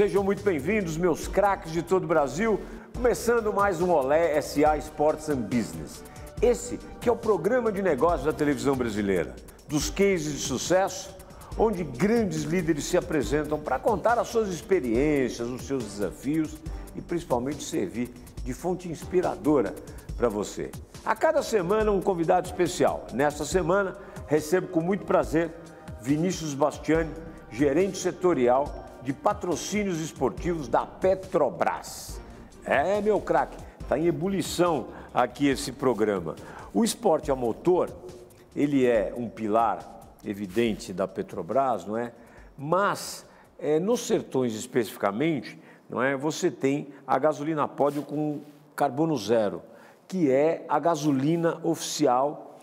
Sejam muito bem-vindos, meus craques de todo o Brasil, começando mais um Olé SA Sports and Business. Esse que é o programa de negócios da televisão brasileira, dos cases de sucesso, onde grandes líderes se apresentam para contar as suas experiências, os seus desafios e principalmente servir de fonte inspiradora para você. A cada semana um convidado especial. Nesta semana recebo com muito prazer Vinícius Bastiani, gerente setorial de patrocínios esportivos da Petrobras. É, meu craque, está em ebulição aqui esse programa. O esporte a motor, ele é um pilar evidente da Petrobras, não é? Mas nos sertões especificamente, não é? Você tem a gasolina pódio com carbono zero, que é a gasolina oficial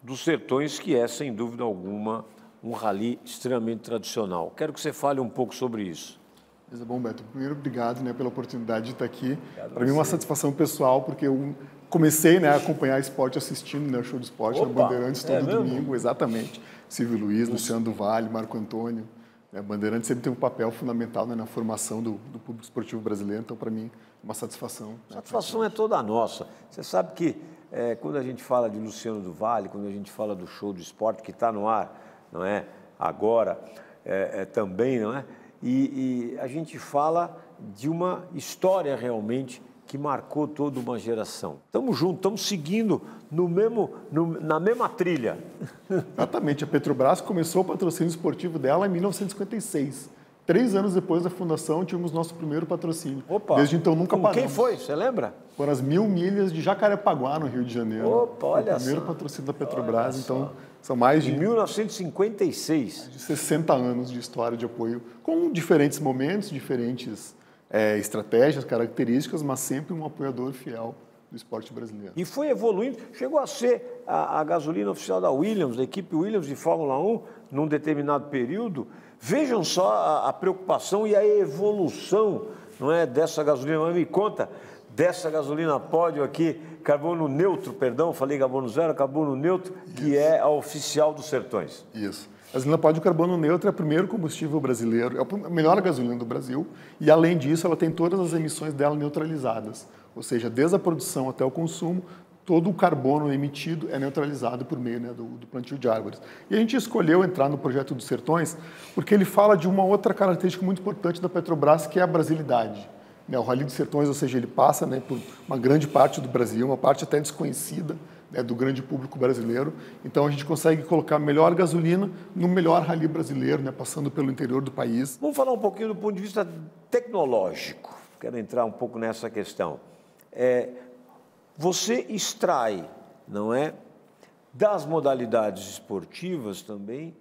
dos sertões, que é, sem dúvida alguma, um rally extremamente tradicional. Quero que você fale um pouco sobre isso. Bom, Beto, primeiro, obrigado pela oportunidade de estar aqui. Para mim é uma satisfação pessoal, porque eu comecei a acompanhar esporte assistindo o show do esporte na Bandeirantes todo domingo, exatamente. Silvio Luiz, Luciano do Vale, Marco Antônio. A Bandeirantes sempre tem um papel fundamental na formação do público esportivo brasileiro, então, para mim, é uma satisfação. A satisfação é toda nossa. Você sabe que quando a gente fala de Luciano do Vale, quando a gente fala do show do esporte, que está no ar, não é? Agora, também, não é? E a gente fala de uma história realmente que marcou toda uma geração. Estamos juntos, estamos seguindo na mesma trilha. Exatamente. A Petrobras começou o patrocínio esportivo dela em 1956. 3 anos depois da fundação, tínhamos nosso primeiro patrocínio. Opa, desde então, nunca paramos. Quem foi? Você lembra? Foram as 1000 milhas de Jacarepaguá, no Rio de Janeiro. Opa, olha o primeiro só. Patrocínio da Petrobras. Então, são mais de... Em 1956. Mais de 60 anos de história de apoio, com diferentes momentos, diferentes estratégias, características, mas sempre um apoiador fiel do esporte brasileiro. E foi evoluindo, chegou a ser a gasolina oficial da Williams, da equipe Williams de Fórmula 1, num determinado período. Vejam só a preocupação e a evolução, não é, dessa gasolina. Mas me conta dessa gasolina pódio aqui, carbono neutro, perdão, falei carbono zero, carbono neutro, que é a oficial dos sertões. Isso. A gasolina pódio carbono neutro é o primeiro combustível brasileiro, é a melhor gasolina do Brasil, e além disso ela tem todas as emissões dela neutralizadas, ou seja, desde a produção até o consumo, todo o carbono emitido é neutralizado por meio do plantio de árvores. E a gente escolheu entrar no projeto dos sertões porque ele fala de uma outra característica muito importante da Petrobras, que é a brasilidade. O Rally dos Sertões, ou seja, ele passa por uma grande parte do Brasil, uma parte até desconhecida do grande público brasileiro. Então, a gente consegue colocar melhor gasolina no melhor rally brasileiro, passando pelo interior do país. Vamos falar um pouquinho do ponto de vista tecnológico. Quero entrar um pouco nessa questão. Você extrai, não é, das modalidades esportivas também,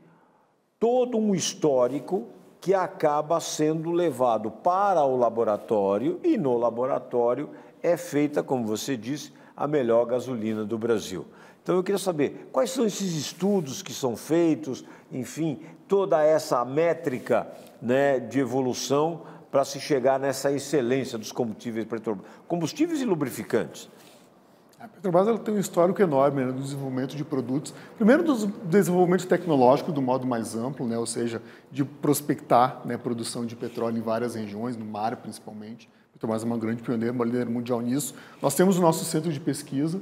todo um histórico que acaba sendo levado para o laboratório e no laboratório é feita, como você disse, a melhor gasolina do Brasil. Então eu queria saber quais são esses estudos que são feitos, enfim, toda essa métrica, né, de evolução para se chegar nessa excelência dos combustíveis e lubrificantes. A Petrobras ela tem um histórico enorme no desenvolvimento de produtos. Primeiro, do desenvolvimento tecnológico do modo mais amplo, ou seja, de prospectar produção de petróleo em várias regiões, no mar principalmente. A Petrobras é uma grande pioneira, uma líder mundial nisso. Nós temos o nosso centro de pesquisa,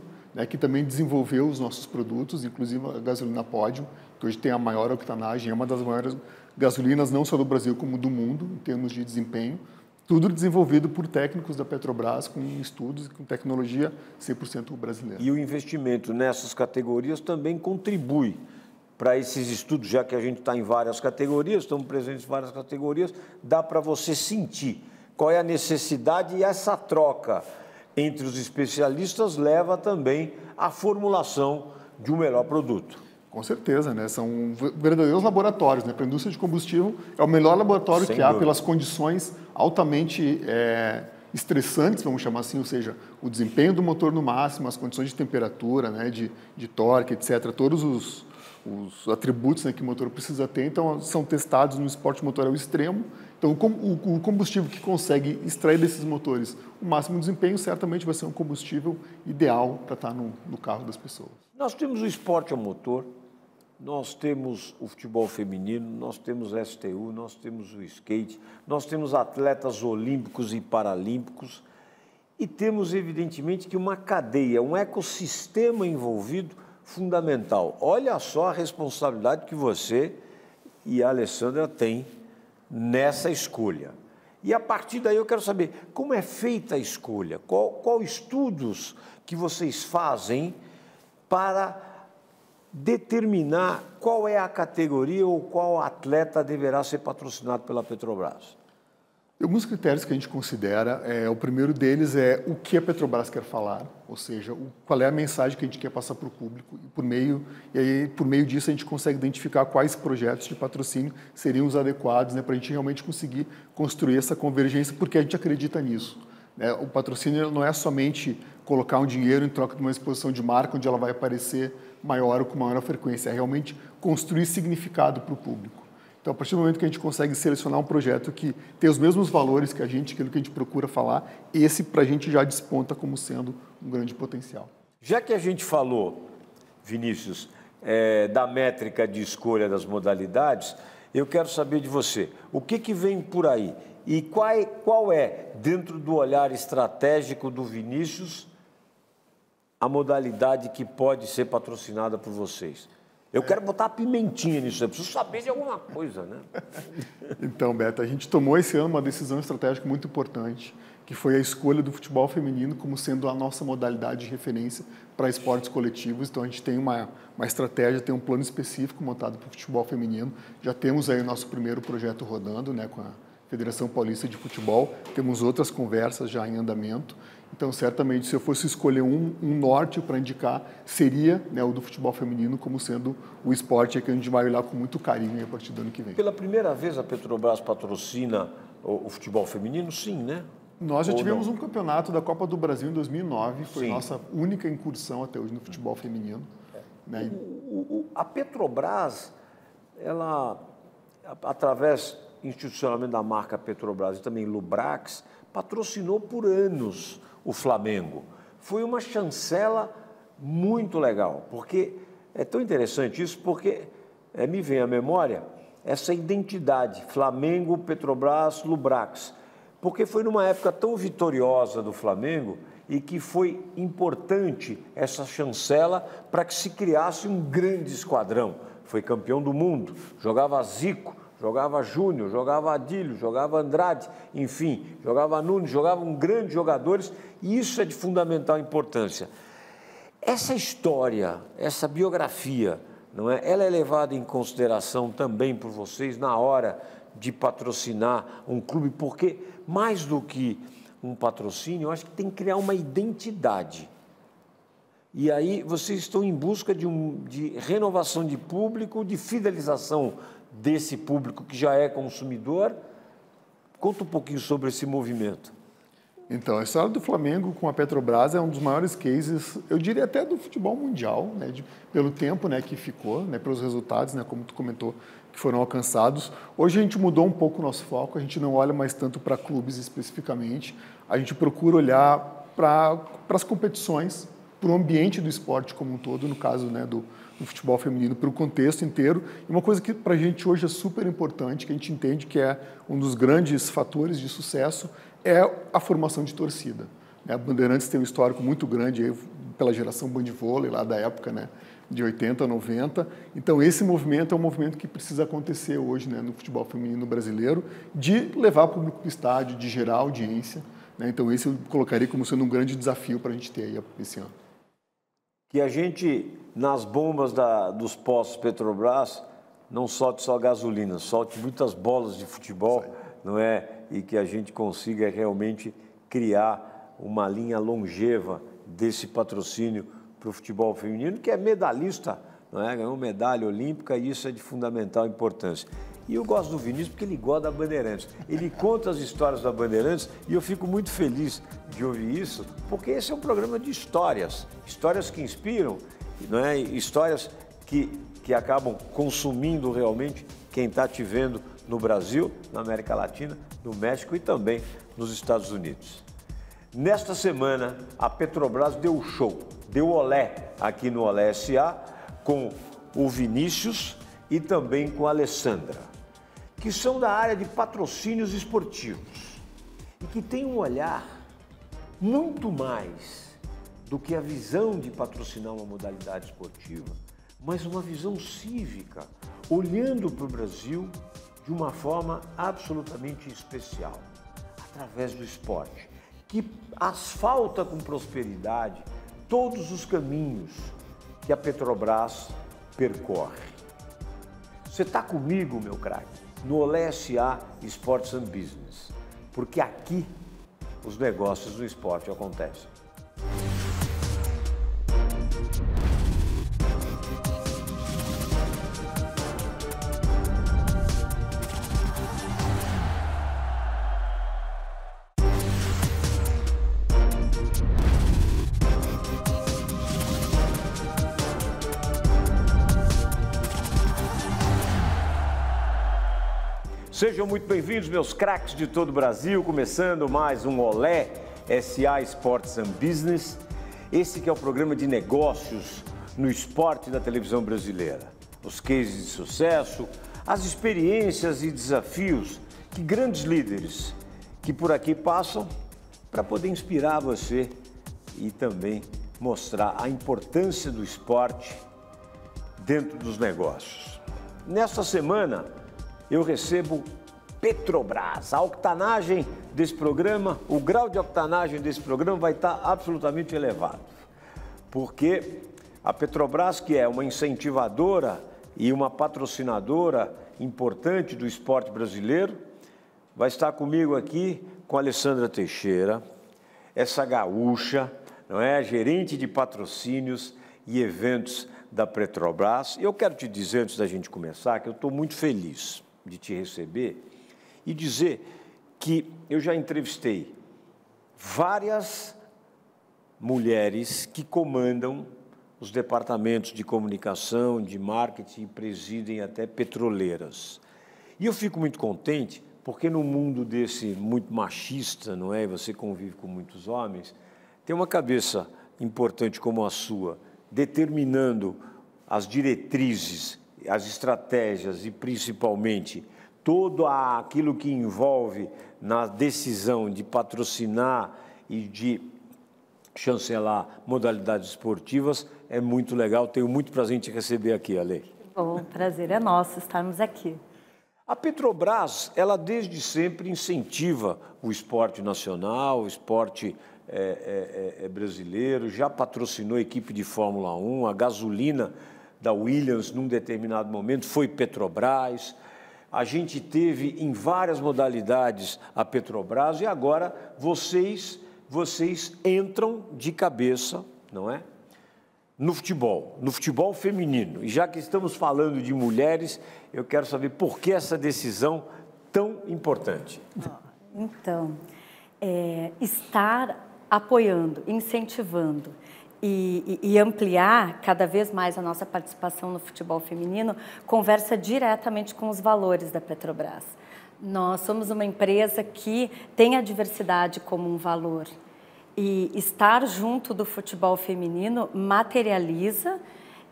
que também desenvolveu os nossos produtos, inclusive a gasolina Pódio, que hoje tem a maior octanagem, é uma das maiores gasolinas, não só do Brasil, como do mundo, em termos de desempenho. Tudo desenvolvido por técnicos da Petrobras, com estudos e com tecnologia 100% brasileira. E o investimento nessas categorias também contribui para esses estudos, já que a gente está em várias categorias, estamos presentes em várias categorias, dá para você sentir qual é a necessidade e essa troca entre os especialistas leva também à formulação de um melhor produto. Com certeza, são verdadeiros laboratórios. Para a indústria de combustível, é o melhor laboratório que há pelas condições altamente estressantes, vamos chamar assim, ou seja, o desempenho do motor no máximo, as condições de temperatura, de torque, etc., todos os atributos que o motor precisa ter, então são testados no esporte motor ao extremo. Então, o combustível que consegue extrair desses motores o máximo desempenho, certamente vai ser um combustível ideal para estar no carro das pessoas. Nós temos o esporte a motor, nós temos o futebol feminino, nós temos o STU, nós temos o skate, nós temos atletas olímpicos e paralímpicos e temos, evidentemente, que uma cadeia, um ecossistema envolvido fundamental. Olha só a responsabilidade que você e a Alessandra têm nessa escolha. E a partir daí eu quero saber como é feita a escolha, qual estudos que vocês fazem para determinar qual é a categoria ou qual atleta deverá ser patrocinado pela Petrobras. Alguns critérios que a gente considera, o primeiro deles é o que a Petrobras quer falar, ou seja, qual é a mensagem que a gente quer passar para o público, e por meio disso a gente consegue identificar quais projetos de patrocínio seriam os adequados, né, para a gente realmente conseguir construir essa convergência, porque a gente acredita nisso. Né? O patrocínio não é somente colocar um dinheiro em troca de uma exposição de marca, onde ela vai aparecer maior ou com maior frequência, é realmente construir significado para o público. Então, a partir do momento que a gente consegue selecionar um projeto que tem os mesmos valores que aquilo que a gente procura falar, esse para a gente já desponta como sendo um grande potencial. Já que a gente falou, Vinícius, da métrica de escolha das modalidades, eu quero saber de você, o que vem por aí? E qual é, dentro do olhar estratégico do Vinícius, a modalidade que pode ser patrocinada por vocês? Eu quero botar a pimentinha nisso, eu preciso saber de alguma coisa, né? Então, Beto, a gente tomou esse ano uma decisão estratégica muito importante, que foi a escolha do futebol feminino como sendo a nossa modalidade de referência para esportes coletivos. Então, a gente tem uma estratégia, tem um plano específico montado para o futebol feminino. Já temos aí o nosso primeiro projeto rodando, né, com a Federação Paulista de Futebol. Temos outras conversas já em andamento. Então, certamente, se eu fosse escolher um norte para indicar, seria, né, o do futebol feminino como sendo o esporte que a gente vai olhar com muito carinho a partir do ano que vem. Pela primeira vez a Petrobras patrocina o futebol feminino? Sim, né? Nós já tivemos um campeonato da Copa do Brasil em 2009, foi nossa única incursão até hoje no futebol feminino. Né? A Petrobras, ela, através institucionalmente da marca Petrobras e também Lubrax, patrocinou por anos o Flamengo. Foi uma chancela muito legal, porque é tão interessante isso, porque me vem à memória essa identidade, Flamengo, Petrobras, Lubrax, porque foi numa época tão vitoriosa do Flamengo e que foi importante essa chancela para que se criasse um grande esquadrão. Foi campeão do mundo, jogava Zico, jogava Júnior, jogava Adílio, jogava Andrade, enfim, jogava Nunes, jogavam grandes jogadores, e isso é de fundamental importância. Essa história, essa biografia, não é? Ela é levada em consideração também por vocês na hora de patrocinar um clube, porque mais do que um patrocínio, eu acho que tem que criar uma identidade. E aí vocês estão em busca de renovação de público, de fidelização desse público que já é consumidor. Conta um pouquinho sobre esse movimento. Então, a história do Flamengo com a Petrobras é um dos maiores cases, eu diria até do futebol mundial, né, pelo tempo, né, que ficou, né, pelos resultados, né, como tu comentou, que foram alcançados. Hoje a gente mudou um pouco o nosso foco, a gente não olha mais tanto para clubes especificamente, a gente procura olhar para as competições, para o ambiente do esporte como um todo, no caso, né, do futebol feminino, para o contexto inteiro. E uma coisa que para a gente hoje é super importante, que a gente entende que é um dos grandes fatores de sucesso, é a formação de torcida. A Bandeirantes tem um histórico muito grande aí, pela geração bandivôlei, lá da época, né, de 80, 90. Então, esse movimento é um movimento que precisa acontecer hoje, né, no futebol feminino brasileiro, de levar o público para o estádio, de gerar audiência. Né? Então, esse eu colocaria como sendo um grande desafio para a gente ter aí esse ano. Que a gente, nas bombas dos postos Petrobras, não solte só gasolina, solte muitas bolas de futebol, não é? E que a gente consiga realmente criar uma linha longeva desse patrocínio para o futebol feminino, que é medalhista, não é? Ganhou medalha olímpica e isso é de fundamental importância. E eu gosto do Vinícius porque ele gosta da Bandeirantes. Ele conta as histórias da Bandeirantes e eu fico muito feliz de ouvir isso, porque esse é um programa de histórias, histórias que inspiram, não é? Histórias que acabam consumindo realmente quem está te vendo no Brasil, na América Latina, no México e também nos Estados Unidos. Nesta semana, a Petrobras deu show, deu olé aqui no Olé SA, com o Vinícius e também com a Alessandra, que são da área de patrocínios esportivos e que têm um olhar muito mais do que a visão de patrocinar uma modalidade esportiva, mas uma visão cívica, olhando para o Brasil de uma forma absolutamente especial, através do esporte, que asfalta com prosperidade todos os caminhos que a Petrobras percorre. Você está comigo, meu craque, no Olé SA Sports and Business, porque aqui os negócios do esporte acontecem. Sejam muito bem-vindos, meus craques de todo o Brasil, começando mais um Olé SA Sports and Business. Esse que é o programa de negócios no esporte da televisão brasileira. Os cases de sucesso, as experiências e desafios que grandes líderes que por aqui passam para poder inspirar você e também mostrar a importância do esporte dentro dos negócios. Nesta semana, eu recebo Petrobras. A octanagem desse programa, o grau de octanagem desse programa vai estar absolutamente elevado. Porque a Petrobras, que é uma incentivadora e uma patrocinadora importante do esporte brasileiro, vai estar comigo aqui com a Alessandra Teixeira, essa gaúcha, não é? Gerente de patrocínios e eventos da Petrobras. Eu quero te dizer, antes da gente começar, que eu estou muito feliz de te receber e dizer que eu já entrevistei várias mulheres que comandam os departamentos de comunicação, de marketing e presidem até petroleiras. E eu fico muito contente porque no mundo desse muito machista, não é? Você convive com muitos homens, tem uma cabeça importante como a sua, determinando as diretrizes, as estratégias e, principalmente, todo aquilo que envolve na decisão de patrocinar e de chancelar modalidades esportivas, é muito legal. Tenho muito prazer em te receber aqui, Ale. Bom, o prazer é nosso estarmos aqui. A Petrobras, ela desde sempre incentiva o esporte nacional, o esporte brasileiro, já patrocinou a equipe de Fórmula 1, a gasolina da Williams, num determinado momento, foi Petrobras. A gente teve em várias modalidades a Petrobras e agora vocês entram de cabeça, não é? No futebol feminino. E já que estamos falando de mulheres, eu quero saber por que essa decisão tão importante. Então, estar apoiando, incentivando e ampliar cada vez mais a nossa participação no futebol feminino conversa diretamente com os valores da Petrobras. Nós somos uma empresa que tem a diversidade como um valor e estar junto do futebol feminino materializa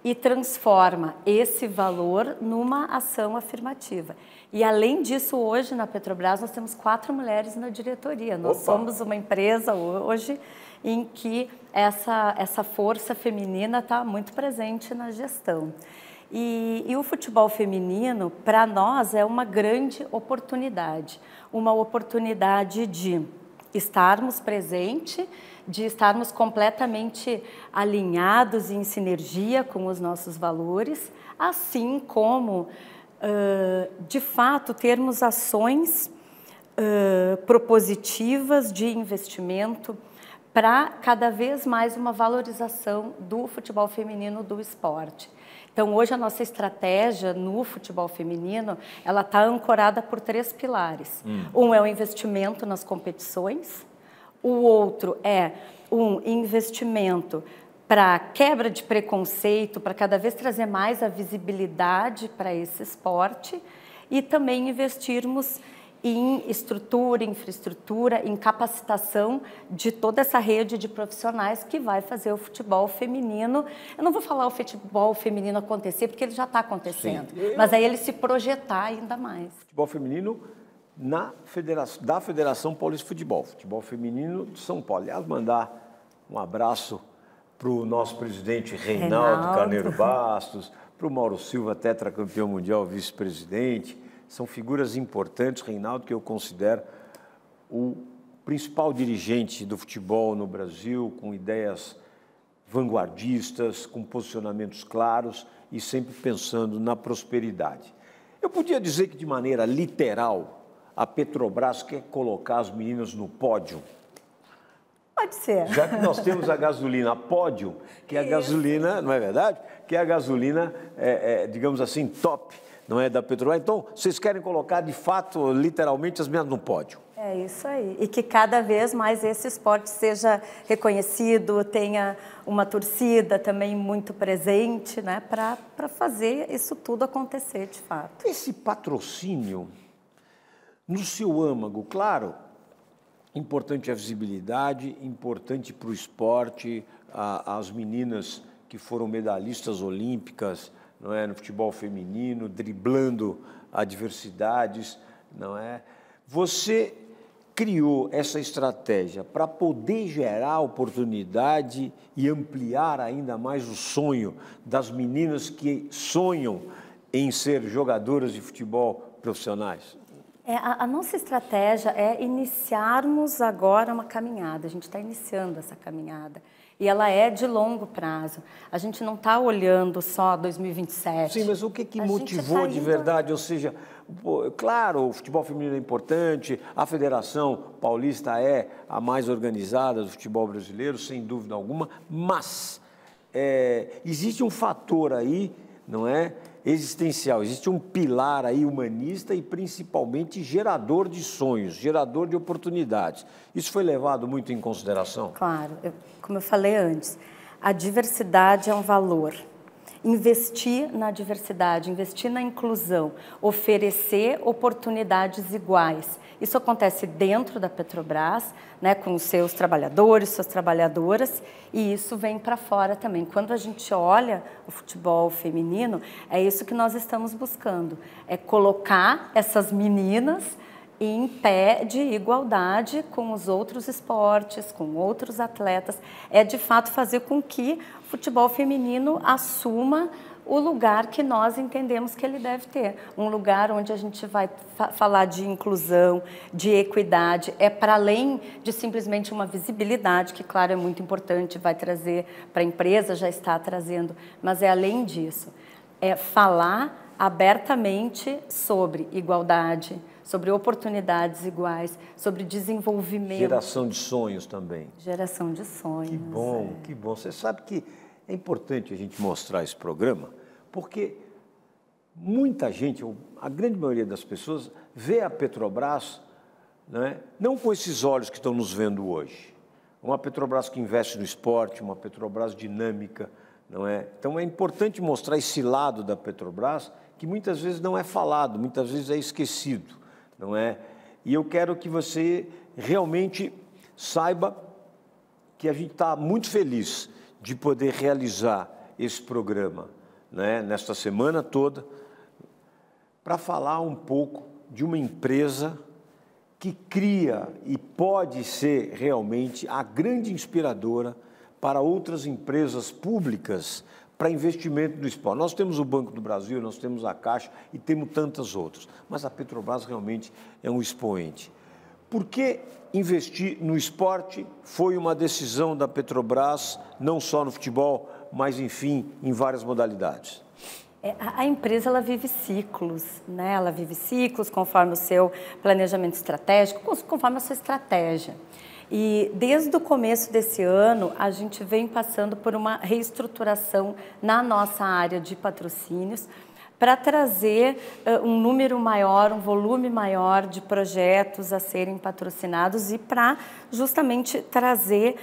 e transforma esse valor numa ação afirmativa. E, além disso, hoje na Petrobras nós temos 4 mulheres na diretoria. Nós somos uma empresa hoje em que essa força feminina está muito presente na gestão. E o futebol feminino, para nós, é uma grande oportunidade. Uma oportunidade de estarmos presentes, de estarmos completamente alinhados e em sinergia com os nossos valores, assim como, de fato, termos ações propositivas de investimento para cada vez mais uma valorização do futebol feminino, do esporte. Então, hoje a nossa estratégia no futebol feminino, ela está ancorada por 3 pilares. Um é o investimento nas competições, o outro é um investimento para quebra de preconceito, para cada vez trazer mais a visibilidade para esse esporte e também investirmos em estrutura, infraestrutura, em capacitação de toda essa rede de profissionais que vai fazer o futebol feminino. Eu não vou falar o futebol feminino acontecer, porque ele já está acontecendo, mas aí ele se projetar ainda mais. Futebol feminino da Federação Paulista de Futebol, futebol feminino de São Paulo. Aliás, mandar um abraço para o nosso presidente Reinaldo Carneiro Bastos, para o Mauro Silva, tetracampeão mundial, vice-presidente. São figuras importantes, Reinaldo, que eu considero o principal dirigente do futebol no Brasil, com ideias vanguardistas, com posicionamentos claros e sempre pensando na prosperidade. Eu podia dizer que, de maneira literal, a Petrobras quer colocar as meninas no pódio. Pode ser. Já que nós temos a gasolina pódio, que é a gasolina, não é verdade? Que é a gasolina, digamos assim, top, não é, da Petrobras. Então, vocês querem colocar, de fato, literalmente, as meninas no pódio. É isso aí. E que cada vez mais esse esporte seja reconhecido, tenha uma torcida também muito presente, né, para fazer isso tudo acontecer, de fato. Esse patrocínio, no seu âmago, claro, importante a visibilidade, importante para o esporte, as meninas que foram medalhistas olímpicas, não é, no futebol feminino, driblando adversidades, não é? Você criou essa estratégia para poder gerar oportunidade e ampliar ainda mais o sonho das meninas que sonham em ser jogadoras de futebol profissionais? A nossa estratégia é iniciarmos agora uma caminhada, a gente está iniciando essa caminhada. E ela é de longo prazo. A gente não está olhando só 2027. Sim, mas o que motivou de verdade? Ou seja, claro, o futebol feminino é importante, a Federação Paulista é a mais organizada do futebol brasileiro, sem dúvida alguma, mas existe um fator aí, não é, existencial, existe um pilar aí humanista e principalmente gerador de sonhos, gerador de oportunidades. Isso foi levado muito em consideração? Claro, como eu falei antes, a diversidade é um valor. Investir na diversidade, investir na inclusão, oferecer oportunidades iguais. Isso acontece dentro da Petrobras, né, com os seus trabalhadores, suas trabalhadoras, e isso vem para fora também. Quando a gente olha o futebol feminino, é isso que nós estamos buscando, é colocar essas meninas em pé de igualdade com os outros esportes, com outros atletas, é de fato fazer com que o futebol feminino assuma o lugar que nós entendemos que ele deve ter. Um lugar onde a gente vai falar de inclusão, de equidade, é para além de simplesmente uma visibilidade, que claro é muito importante, vai trazer para a empresa, já está trazendo, mas é além disso, é falar abertamente sobre igualdade, sobre oportunidades iguais, sobre desenvolvimento. Geração de sonhos também. Geração de sonhos. Que bom, que bom. Você sabe que é importante a gente mostrar esse programa, porque muita gente, a grande maioria das pessoas, vê a Petrobras, né, não com esses olhos que estão nos vendo hoje. Uma Petrobras que investe no esporte, uma Petrobras dinâmica, não é? Então é importante mostrar esse lado da Petrobras que muitas vezes não é falado, muitas vezes é esquecido, não é? E eu quero que você realmente saiba que a gente está muito feliz de poder realizar esse programa, né, nesta semana toda, para falar um pouco de uma empresa que cria e pode ser realmente a grande inspiradora para outras empresas públicas para investimento no esporte. Nós temos o Banco do Brasil, nós temos a Caixa e temos tantas outras, mas a Petrobras realmente é um expoente. Por que investir no esporte foi uma decisão da Petrobras, não só no futebol, mas, enfim, em várias modalidades? A empresa ela vive ciclos, né? Ela vive ciclos conforme o seu planejamento estratégico, conforme a sua estratégia. E desde o começo desse ano, a gente vem passando por uma reestruturação na nossa área de patrocínios para trazer um número maior, um volume maior de projetos a serem patrocinados e para justamente trazer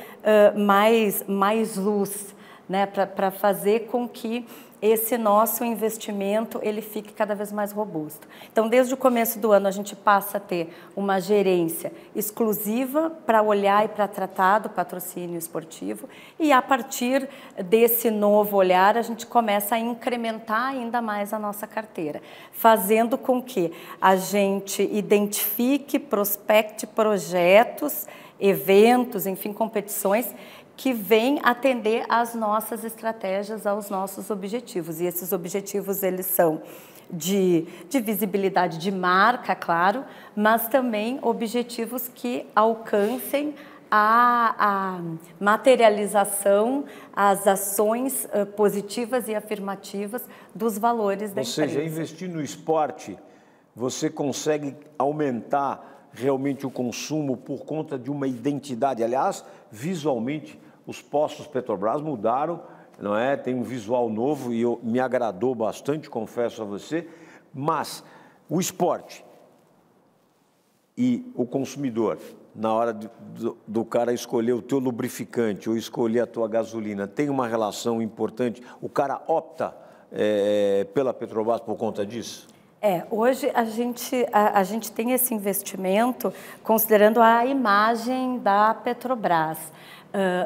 mais luz, né, para fazer com que esse nosso investimento ele fique cada vez mais robusto. Então, desde o começo do ano, a gente passa a ter uma gerência exclusiva para olhar e para tratar do patrocínio esportivo, e a partir desse novo olhar, a gente começa a incrementar ainda mais a nossa carteira, fazendo com que a gente identifique, prospecte projetos, eventos, enfim, competições que vêm atender às nossas estratégias, aos nossos objetivos. E esses objetivos, eles são de visibilidade de marca, claro, mas também objetivos que alcancem a materialização, as ações positivas e afirmativas dos valores da empresa. Ou seja, investir no esporte, você consegue aumentar realmente o consumo por conta de uma identidade. Aliás, visualmente, os postos Petrobras mudaram, não é? Tem um visual novo e me agradou bastante, confesso a você, mas o esporte e o consumidor, na hora do cara escolher o teu lubrificante ou escolher a tua gasolina, tem uma relação importante? O cara opta pela Petrobras por conta disso? Hoje a gente tem esse investimento considerando a imagem da Petrobras.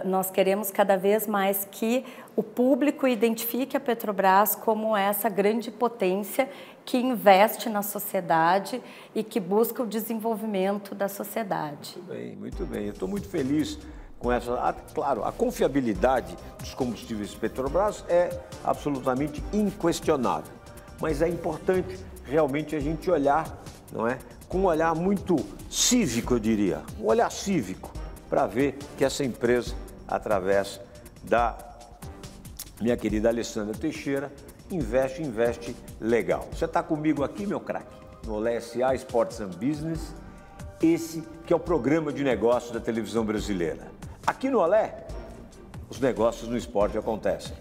Nós queremos cada vez mais que o público identifique a Petrobras como essa grande potência que investe na sociedade e que busca o desenvolvimento da sociedade. Muito bem, muito bem. Eu estou muito feliz com essa... Claro, a confiabilidade dos combustíveis Petrobras é absolutamente inquestionável, mas é importante realmente a gente olhar, não é? Com um olhar muito cívico, eu diria, um olhar cívico, para ver que essa empresa, através da minha querida Alessandra Teixeira, investe legal. Você está comigo aqui, meu craque, no Olé SA Sports and Business, esse que é o programa de negócios da televisão brasileira. Aqui no Olé, os negócios no esporte acontecem.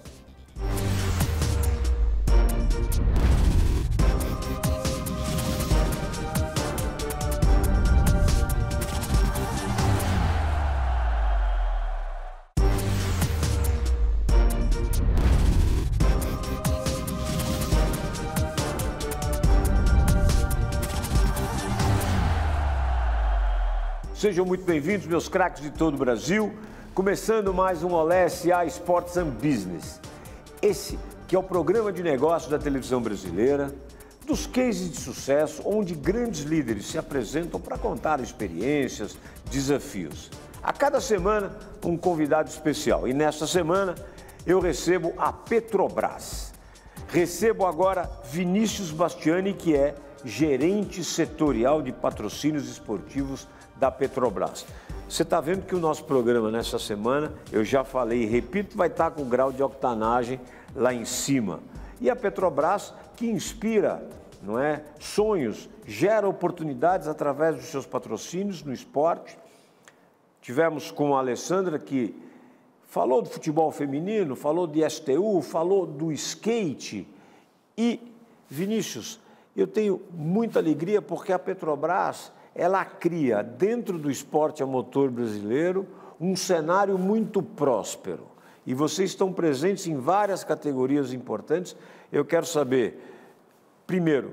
Sejam muito bem-vindos, meus craques de todo o Brasil, começando mais um Olé SA Sports and Business. Esse que é o programa de negócios da televisão brasileira, dos cases de sucesso, onde grandes líderes se apresentam para contar experiências, desafios. A cada semana, um convidado especial. E nesta semana, eu recebo a Petrobras. Recebo agora Vinícius Bastiani, que é gerente setorial de patrocínios esportivos da Petrobras. Você está vendo que o nosso programa nessa semana, eu já falei e repito, vai estar com o grau de octanagem lá em cima. E a Petrobras, que inspira, não é, sonhos, gera oportunidades através dos seus patrocínios no esporte. Tivemos com a Alessandra, que falou do futebol feminino, falou de STU, falou do skate. E, Vinícius, eu tenho muita alegria porque a Petrobras, ela cria, dentro do esporte a motor brasileiro, um cenário muito próspero. E vocês estão presentes em várias categorias importantes. Eu quero saber, primeiro,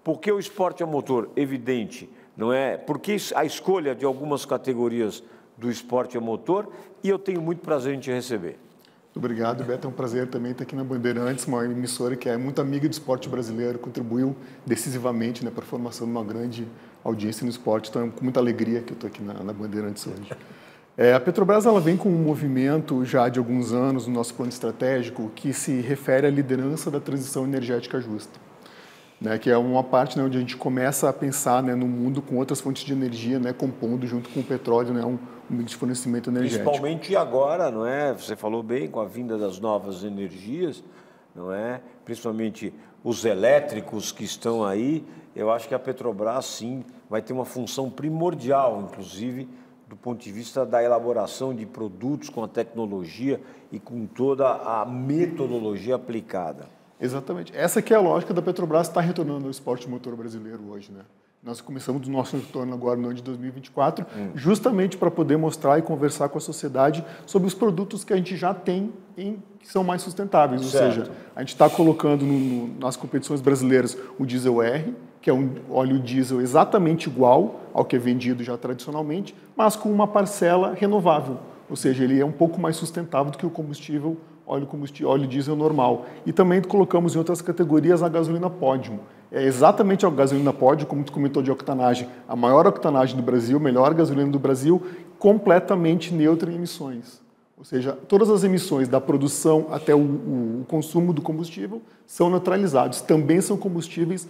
por que o esporte a motor? Evidente, não é? Por que a escolha de algumas categorias do esporte a motor? E eu tenho muito prazer em te receber. Muito obrigado, Beto. É um prazer também estar aqui na Bandeirantes, uma emissora que é muito amiga do esporte brasileiro, contribuiu decisivamente, né, para a formação de uma grande audiência no esporte. Então, é com muita alegria que eu estou aqui na Bandeirantes hoje. A Petrobras ela vem com um movimento já de alguns anos no nosso plano estratégico que se refere à liderança da transição energética justa, né, que é uma parte, né, onde a gente começa a pensar, né, no mundo com outras fontes de energia, né, compondo junto com o petróleo, né, um meio de fornecimento energético. Principalmente agora, não é? Você falou bem, com a vinda das novas energias, não é? Principalmente os elétricos que estão aí, eu acho que a Petrobras, sim, vai ter uma função primordial, inclusive, do ponto de vista da elaboração de produtos com a tecnologia e com toda a metodologia aplicada. Exatamente. Essa que é a lógica da Petrobras, está retornando ao esporte motor brasileiro hoje, né? Nós começamos o nosso retorno agora no ano de 2024, justamente para poder mostrar e conversar com a sociedade sobre os produtos que a gente já tem que são mais sustentáveis. Certo. Ou seja, a gente está colocando nas competições brasileiras o diesel R, que é um óleo diesel exatamente igual ao que é vendido já tradicionalmente, mas com uma parcela renovável. Ou seja, ele é um pouco mais sustentável do que o combustível óleo diesel normal. E também colocamos em outras categorias a gasolina Podium. É exatamente a gasolina Podium, como tu comentou de octanagem, a maior octanagem do Brasil, melhor gasolina do Brasil, completamente neutra em emissões. Ou seja, todas as emissões da produção até o consumo do combustível são neutralizados. Também são combustíveis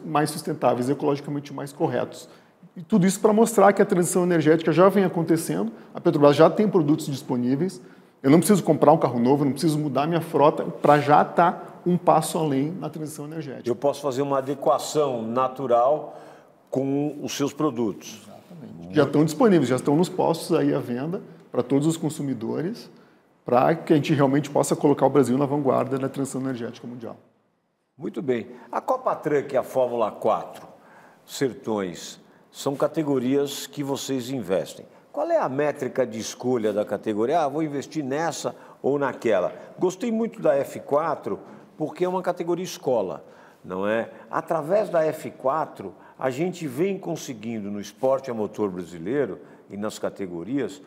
mais sustentáveis, ecologicamente mais corretos. E tudo isso para mostrar que a transição energética já vem acontecendo, a Petrobras já tem produtos disponíveis, eu não preciso comprar um carro novo, eu não preciso mudar minha frota para já estar um passo além na transição energética. Eu posso fazer uma adequação natural com os seus produtos. Exatamente. Já estão disponíveis, já estão nos postos aí à venda para todos os consumidores, para que a gente realmente possa colocar o Brasil na vanguarda da transição energética mundial. Muito bem. A Copa Truck e a Fórmula 4, Sertões, são categorias que vocês investem. Qual é a métrica de escolha da categoria? Vou investir nessa ou naquela. Gostei muito da F4 porque é uma categoria escola, não é? Através da F4, a gente vem conseguindo no esporte a motor brasileiro e nas categorias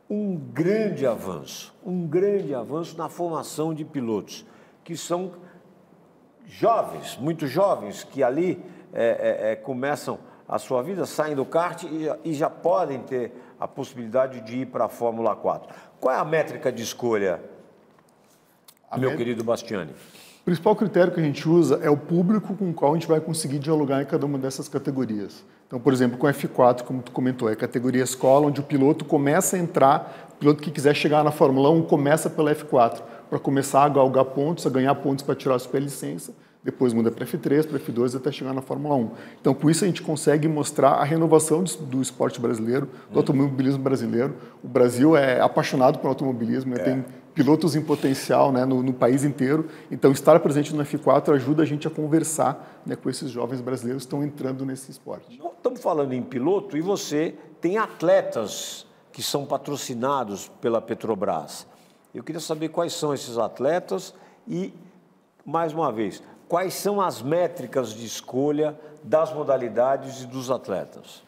um grande avanço na formação de pilotos, que são jovens, muito jovens, que ali começam a sua vida, saem do kart e já podem ter a possibilidade de ir para a Fórmula 4. Qual é a métrica de escolha, meu querido Bastiani? O principal critério que a gente usa é o público com o qual a gente vai conseguir dialogar em cada uma dessas categorias. Então, por exemplo, com a F4, como tu comentou, é a categoria escola, onde o piloto começa a entrar, o piloto que quiser chegar na Fórmula 1 começa pela F4, para começar a galgar pontos, a ganhar pontos para tirar a superlicença, depois muda para F3, para F2 até chegar na Fórmula 1. Então, com isso a gente consegue mostrar a renovação do esporte brasileiro, do automobilismo brasileiro. O Brasil é apaixonado por automobilismo, né? Tem pilotos em potencial, né, no país inteiro. Então, estar presente no F4 ajuda a gente a conversar, né, com esses jovens brasileiros que estão entrando nesse esporte. Estamos falando em piloto e você tem atletas que são patrocinados pela Petrobras. Eu queria saber quais são esses atletas e, mais uma vez, quais são as métricas de escolha das modalidades e dos atletas?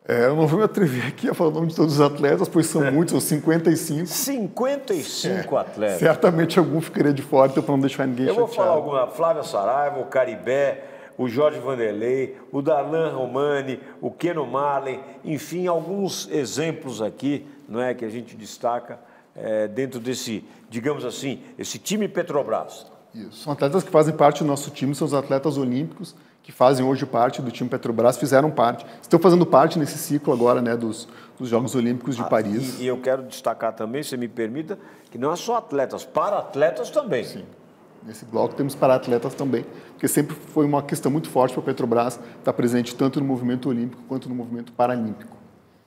Eu não vou me atrever aqui a falar o nome de todos os atletas, pois são muitos, são 55. 55 atletas. Certamente algum ficaria de fora, então para não deixar ninguém chateado. Eu vou falar alguma, Flávia Saraiva, o Caribé, o Jorge Vanderlei, o Darlan Romani, o Keno Marley, enfim, alguns exemplos aqui, não é, que a gente destaca dentro desse, digamos assim, esse time Petrobras. Isso. São atletas que fazem parte do nosso time, são os atletas olímpicos que fazem hoje parte do time Petrobras, fizeram parte, estão fazendo parte nesse ciclo agora, né, dos Jogos Olímpicos de Paris. E eu quero destacar também, se me permita, que não é só atletas, para-atletas também. Sim. Nesse bloco temos para-atletas também, porque sempre foi uma questão muito forte para a Petrobras estar presente tanto no movimento olímpico quanto no movimento paralímpico.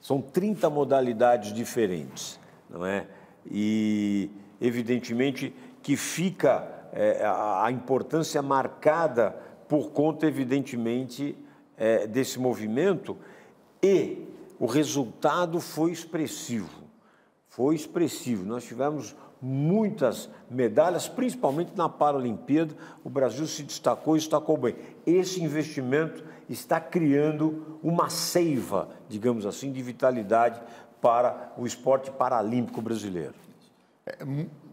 São 30 modalidades diferentes, não é? E, evidentemente, que fica a importância marcada por conta, evidentemente, desse movimento, e o resultado foi expressivo. Foi expressivo. Nós tivemos muitas medalhas, principalmente na Paralimpíada. O Brasil se destacou e destacou bem. Esse investimento está criando uma seiva, digamos assim, de vitalidade para o esporte paralímpico brasileiro.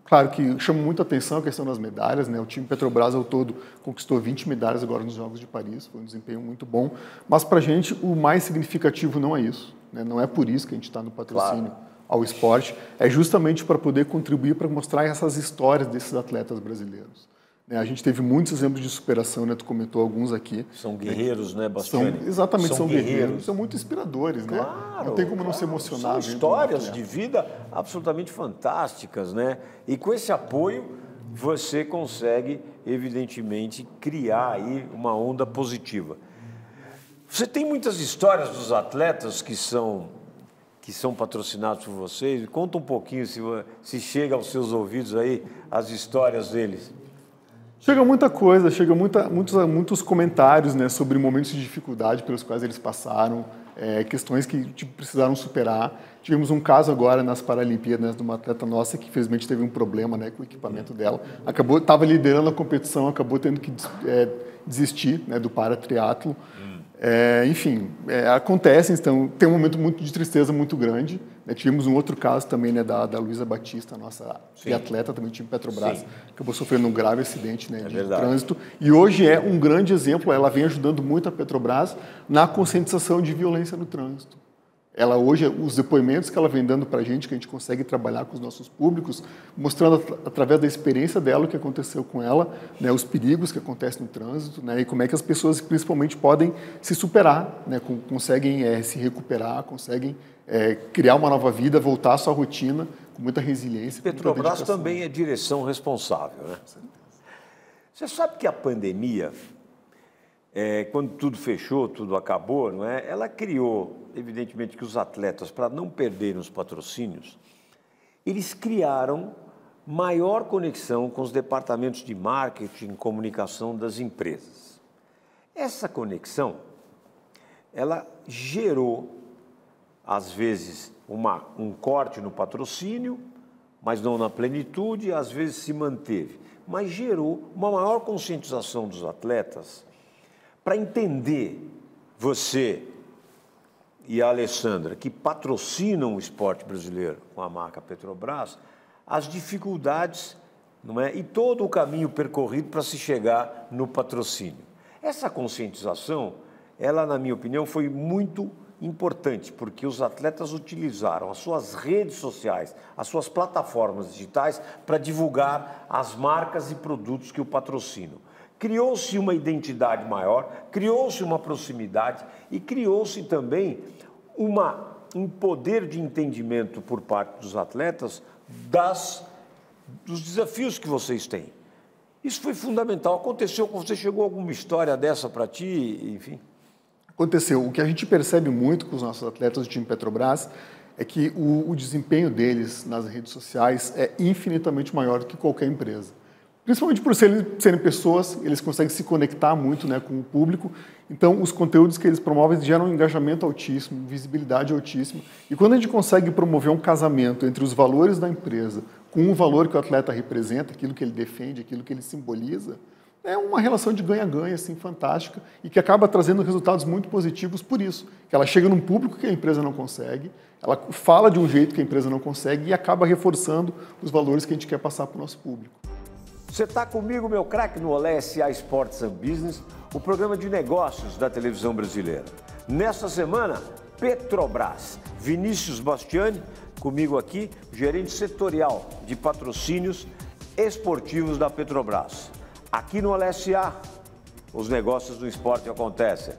Claro que chama muita atenção a questão das medalhas, né? O time Petrobras ao todo conquistou 20 medalhas agora nos Jogos de Paris, foi um desempenho muito bom, mas para a gente o mais significativo não é isso, né? Não é por isso que a gente está no patrocínio ao esporte, é justamente para poder contribuir para mostrar essas histórias desses atletas brasileiros. A gente teve muitos exemplos de superação, né? Tu comentou alguns aqui. São guerreiros, né, Bastiani? Exatamente, são guerreiros. São muito inspiradores, claro, né? Não tem como não se emocionar. São histórias de vida absolutamente fantásticas, né? E com esse apoio, você consegue, evidentemente, criar aí uma onda positiva. Você tem muitas histórias dos atletas que são patrocinados por vocês. Conta um pouquinho, se chega aos seus ouvidos aí, as histórias deles. Chega muita coisa, muitos comentários, né, sobre momentos de dificuldade pelos quais eles passaram, questões que precisaram superar. Tivemos um caso agora nas Paralimpíadas de uma atleta nossa que infelizmente teve um problema, né, com o equipamento dela. Estava liderando a competição, acabou tendo que desistir, né, do paratriatlo. Enfim, acontece, então tem um momento muito de tristeza muito grande. Tivemos um outro caso também, né, da Luísa Batista, nossa atleta, também time Petrobras, acabou sofrendo um grave acidente, né, de trânsito. E hoje é um grande exemplo, ela vem ajudando muito a Petrobras na conscientização de violência no trânsito. Ela hoje, os depoimentos que ela vem dando para a gente consegue trabalhar com os nossos públicos, mostrando através da experiência dela o que aconteceu com ela, né, os perigos que acontecem no trânsito, né, e como é que as pessoas principalmente podem se superar, né, conseguem se recuperar, conseguem criar uma nova vida, voltar à sua rotina com muita resiliência. Petrobras também é direção responsável, né? Você sabe que a pandemia, quando tudo fechou, tudo acabou, não é? Ela criou, evidentemente, que os atletas, para não perderem os patrocínios, eles criaram maior conexão com os departamentos de marketing e comunicação das empresas. Essa conexão, ela gerou, às vezes, um corte no patrocínio, mas não na plenitude, às vezes se manteve, mas gerou uma maior conscientização dos atletas para entender, você e a Alessandra, que patrocinam o esporte brasileiro com a marca Petrobras, as dificuldades, não é? E todo o caminho percorrido para se chegar no patrocínio. Essa conscientização, ela, na minha opinião, foi muito importante, porque os atletas utilizaram as suas redes sociais, as suas plataformas digitais para divulgar as marcas e produtos que o patrocinam. Criou-se uma identidade maior, criou-se uma proximidade e criou-se também um poder de entendimento por parte dos atletas dos desafios que vocês têm. Isso foi fundamental. Aconteceu com você? Chegou alguma história dessa para ti? Enfim. Aconteceu. O que a gente percebe muito com os nossos atletas do time Petrobras é que o desempenho deles nas redes sociais é infinitamente maior do que qualquer empresa. Principalmente por serem pessoas, eles conseguem se conectar muito, né, com o público. Então, os conteúdos que eles promovem geram um engajamento altíssimo, visibilidade altíssima. E quando a gente consegue promover um casamento entre os valores da empresa com o valor que o atleta representa, aquilo que ele defende, aquilo que ele simboliza, é uma relação de ganha-ganha, assim, fantástica, e que acaba trazendo resultados muito positivos por isso. Que ela chega num público que a empresa não consegue, ela fala de um jeito que a empresa não consegue e acaba reforçando os valores que a gente quer passar para o nosso público. Você está comigo, meu craque, no Olé SA Sports and Business, o programa de negócios da televisão brasileira. Nesta semana, Petrobras. Vinícius Bastiani, comigo aqui, gerente setorial de patrocínios esportivos da Petrobras. Aqui no Olé SA, os negócios do esporte acontecem.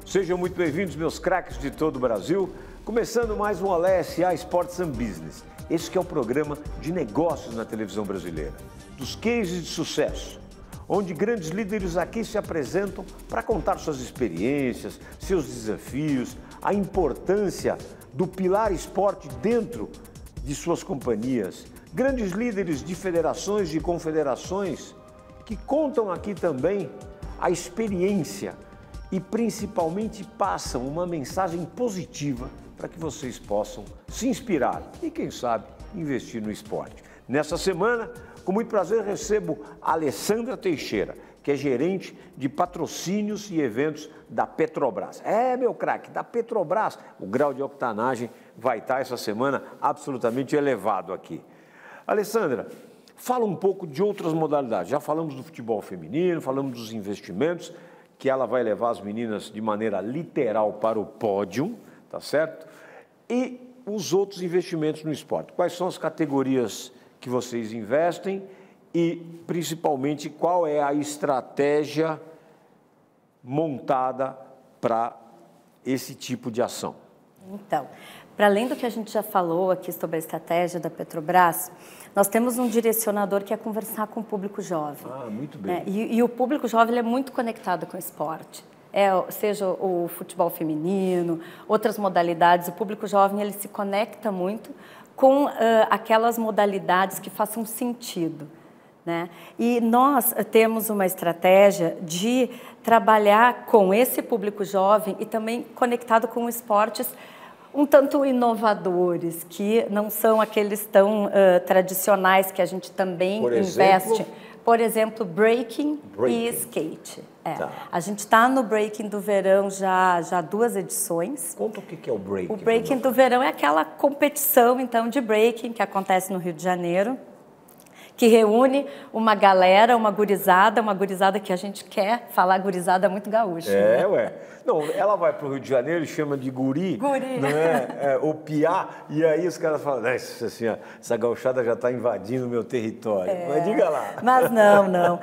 Sejam muito bem-vindos, meus craques de todo o Brasil. Começando mais um Olé SA Sports and Business. Esse que é o programa de negócios na televisão brasileira. Dos cases de sucesso, onde grandes líderes aqui se apresentam para contar suas experiências, seus desafios, a importância do pilar esporte dentro de suas companhias. Grandes líderes de federações e confederações que contam aqui também a experiência e principalmente passam uma mensagem positiva para que vocês possam se inspirar e, quem sabe, investir no esporte. Nessa semana, com muito prazer, recebo a Alessandra Teixeira, que é gerente de patrocínios e eventos da Petrobras. Meu craque, da Petrobras. O grau de octanagem vai estar essa semana absolutamente elevado aqui. Alessandra, fala um pouco de outras modalidades. Já falamos do futebol feminino, falamos dos investimentos, que ela vai levar as meninas de maneira literal para o pódio, tá certo? E os outros investimentos no esporte. Quais são as categorias que vocês investem e, principalmente, qual é a estratégia montada para esse tipo de ação? Então, para além do que a gente já falou aqui sobre a estratégia da Petrobras, nós temos um direcionador que é conversar com o público jovem. Ah, muito bem. E o público jovem ele é muito conectado com o esporte. Seja o futebol feminino, outras modalidades, o público jovem ele se conecta muito com aquelas modalidades que façam sentido, né? E nós temos uma estratégia de trabalhar com esse público jovem e também conectado com esportes um tanto inovadores, que não são aqueles tão tradicionais que a gente também investe. Por exemplo, breaking e skate. Tá. A gente está no breaking do verão já 2 edições. Conta o que é o breaking. O breaking do verão é aquela competição então de breaking que acontece no Rio de Janeiro, que reúne uma galera, uma gurizada que a gente quer falar gurizada muito gaúcha. Né? Ué. Não, ela vai para o Rio de Janeiro e chama de guri, não é? Ou piá, e aí os caras falam, assim, essa gauchada já está invadindo o meu território. Mas diga lá. Mas não.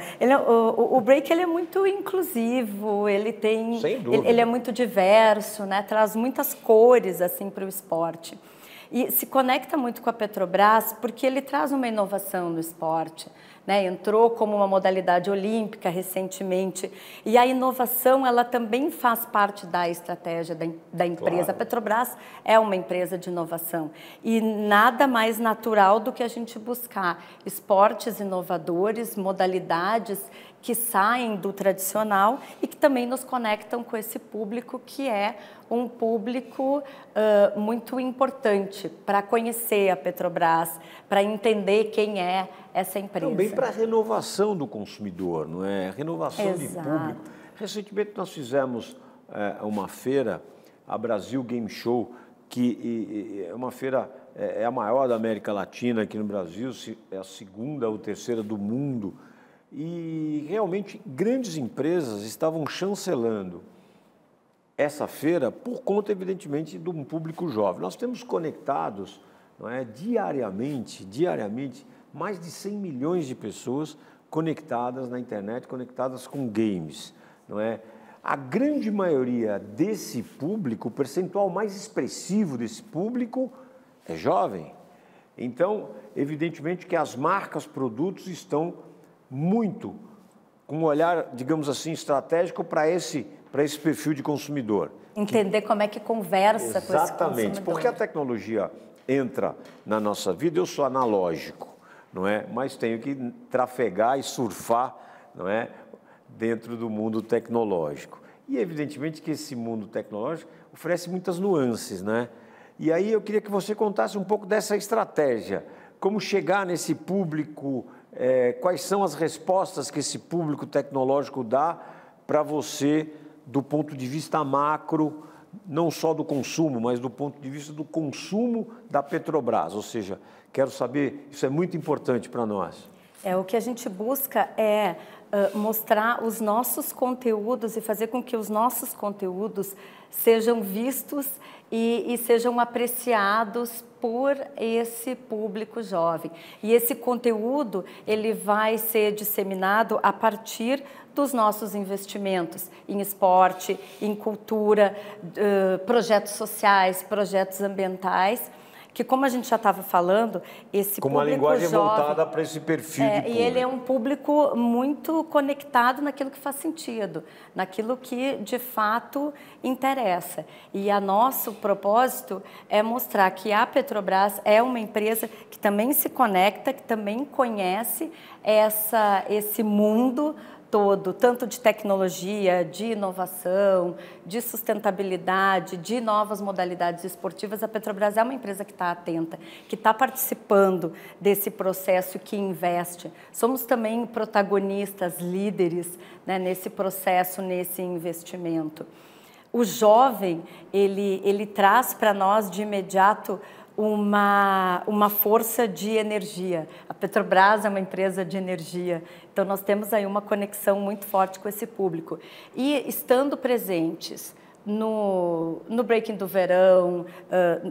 O break ele é muito inclusivo, ele tem... Sem dúvida. Ele é muito diverso, né? Traz muitas cores assim, para o esporte. E se conecta muito com a Petrobras porque ele traz uma inovação no esporte, né? Entrou como uma modalidade olímpica recentemente e a inovação ela também faz parte da estratégia da empresa. Claro. A Petrobras é uma empresa de inovação e nada mais natural do que a gente buscar esportes inovadores, modalidades que saem do tradicional e que também nos conectam com esse público que é um público muito importante para conhecer a Petrobras, para entender quem é essa empresa. Também para a renovação do consumidor, não é? Renovação Exato. de público. Recentemente nós fizemos uma feira, a Brasil Game Show, que é uma feira, é a maior da América Latina aqui no Brasil, é a 2ª ou 3ª do mundo. E realmente grandes empresas estavam chancelando essa feira por conta, evidentemente, de um público jovem. Nós temos conectados, não é, diariamente, mais de 100 milhões de pessoas conectadas na internet, conectadas com games. Não é? A grande maioria desse público, o percentual mais expressivo desse público é jovem. Então, evidentemente que as marcas, produtos estão muito com um olhar, digamos assim, estratégico para esse perfil de consumidor. Entender como é que conversa com esse consumidor. Exatamente, porque a tecnologia entra na nossa vida, eu sou analógico, não é? Mas tenho que trafegar e surfar, não é? Dentro do mundo tecnológico. E evidentemente que esse mundo tecnológico oferece muitas nuances, né? E aí eu queria que você contasse um pouco dessa estratégia, como chegar nesse público, quais são as respostas que esse público tecnológico dá para você do ponto de vista macro, não só do consumo, mas do ponto de vista do consumo da Petrobras. Ou seja, quero saber, isso é muito importante para nós. O que a gente busca é mostrar os nossos conteúdos e fazer com que os nossos conteúdos sejam vistos e sejam apreciados por esse público jovem. E esse conteúdo ele vai ser disseminado a partir dos nossos investimentos em esporte, em cultura, projetos sociais, projetos ambientais, que como a gente já estava falando, esse com público uma linguagem jovem, voltada para esse perfil de público. E ele é um público muito conectado naquilo que faz sentido, naquilo que de fato interessa. E a nosso propósito é mostrar que a Petrobras é uma empresa que também se conecta, que também conhece esse mundo todo, tanto de tecnologia, de inovação, de sustentabilidade, de novas modalidades esportivas. A Petrobras é uma empresa que está atenta, que está participando desse processo, que investe. Somos também protagonistas, líderes, né, nesse processo, nesse investimento. O jovem, ele traz para nós de imediato uma força de energia. A Petrobras é uma empresa de energia, então nós temos aí uma conexão muito forte com esse público. E estando presentes no breaking do verão,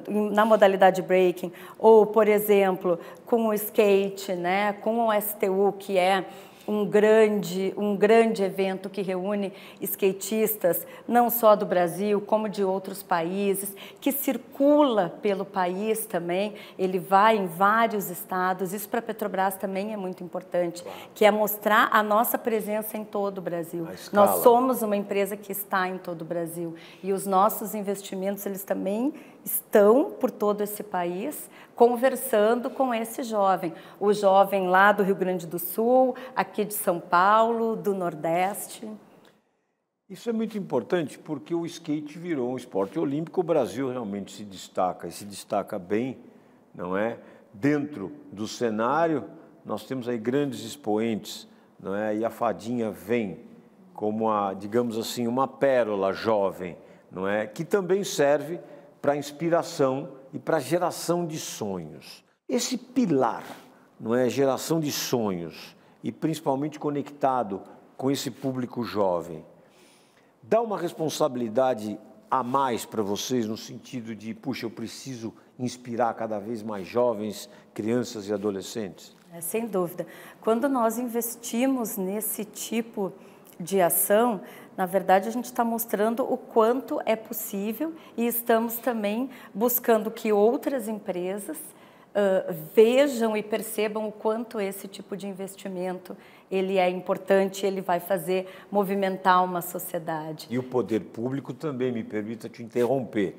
na modalidade breaking, ou, por exemplo, com o skate, né, com o STU, que é um grande evento que reúne skatistas, não só do Brasil, como de outros países, que circula pelo país também, ele vai em vários estados, isso para a Petrobras também é muito importante, que é mostrar a nossa presença em todo o Brasil. Nós somos uma empresa que está em todo o Brasil e os nossos investimentos, eles também estão por todo esse país, conversando com esse jovem. O jovem lá do Rio Grande do Sul, aqui de São Paulo, do Nordeste. Isso é muito importante porque o skate virou um esporte olímpico. O Brasil realmente se destaca, e se destaca bem, não é? Dentro do cenário, nós temos aí grandes expoentes, não é? E a fadinha vem como, digamos assim, uma pérola jovem, não é? Que também serve para inspiração e para geração de sonhos. Esse pilar, não é, geração de sonhos, e principalmente conectado com esse público jovem, dá uma responsabilidade a mais para vocês no sentido de, puxa, eu preciso inspirar cada vez mais jovens, crianças e adolescentes? Sem dúvida. Quando nós investimos nesse tipo de ação, na verdade, a gente está mostrando o quanto é possível e estamos também buscando que outras empresas vejam e percebam o quanto esse tipo de investimento ele é importante, ele vai fazer movimentar uma sociedade. E o poder público também, me permita te interromper.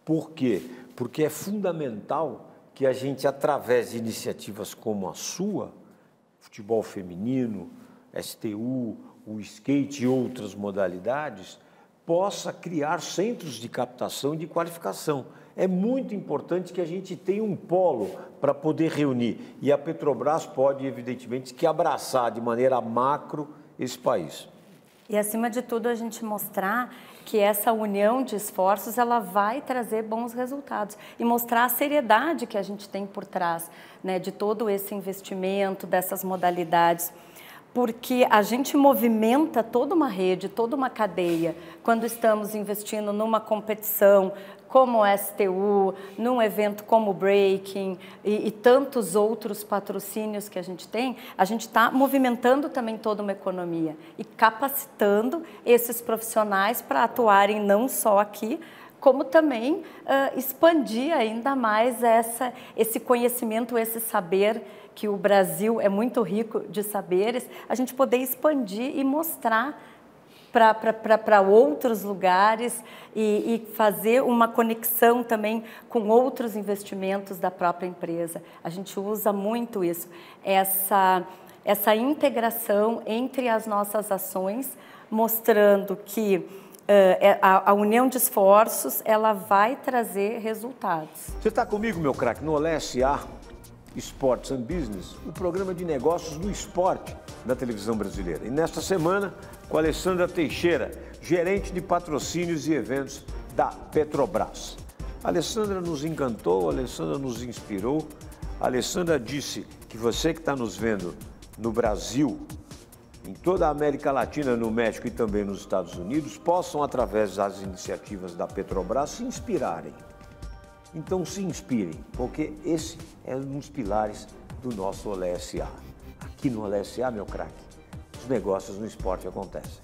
Por quê? Porque é fundamental que a gente, através de iniciativas como a sua, futebol feminino, STU, o skate e outras modalidades, possa criar centros de captação e de qualificação. É muito importante que a gente tenha um polo para poder reunir. E a Petrobras pode, evidentemente, que abraçar de maneira macro esse país. E, acima de tudo, a gente mostrar que essa união de esforços ela vai trazer bons resultados e mostrar a seriedade que a gente tem por trás, né, de todo esse investimento, dessas modalidades. Porque a gente movimenta toda uma rede, toda uma cadeia, quando estamos investindo numa competição como o STU, num evento como o Breaking e tantos outros patrocínios que a gente tem, a gente está movimentando também toda uma economia e capacitando esses profissionais para atuarem não só aqui, como também expandir ainda mais esse conhecimento, esse saber, que o Brasil é muito rico de saberes, a gente poder expandir e mostrar para outros lugares e fazer uma conexão também com outros investimentos da própria empresa. A gente usa muito isso, essa integração entre as nossas ações, mostrando que a união de esforços ela vai trazer resultados. Você está comigo, meu craque, no Olé SA Sports and Business, o programa de negócios do esporte da televisão brasileira. E nesta semana, com a Alessandra Teixeira, gerente de patrocínios e eventos da Petrobras. A Alessandra nos encantou, a Alessandra nos inspirou. A Alessandra disse que você que está nos vendo no Brasil, em toda a América Latina, no México e também nos Estados Unidos, possam, através das iniciativas da Petrobras, se inspirarem. Então se inspirem, porque esse é um dos pilares do nosso Olé SA. Aqui no Olé SA, meu craque, os negócios no esporte acontecem.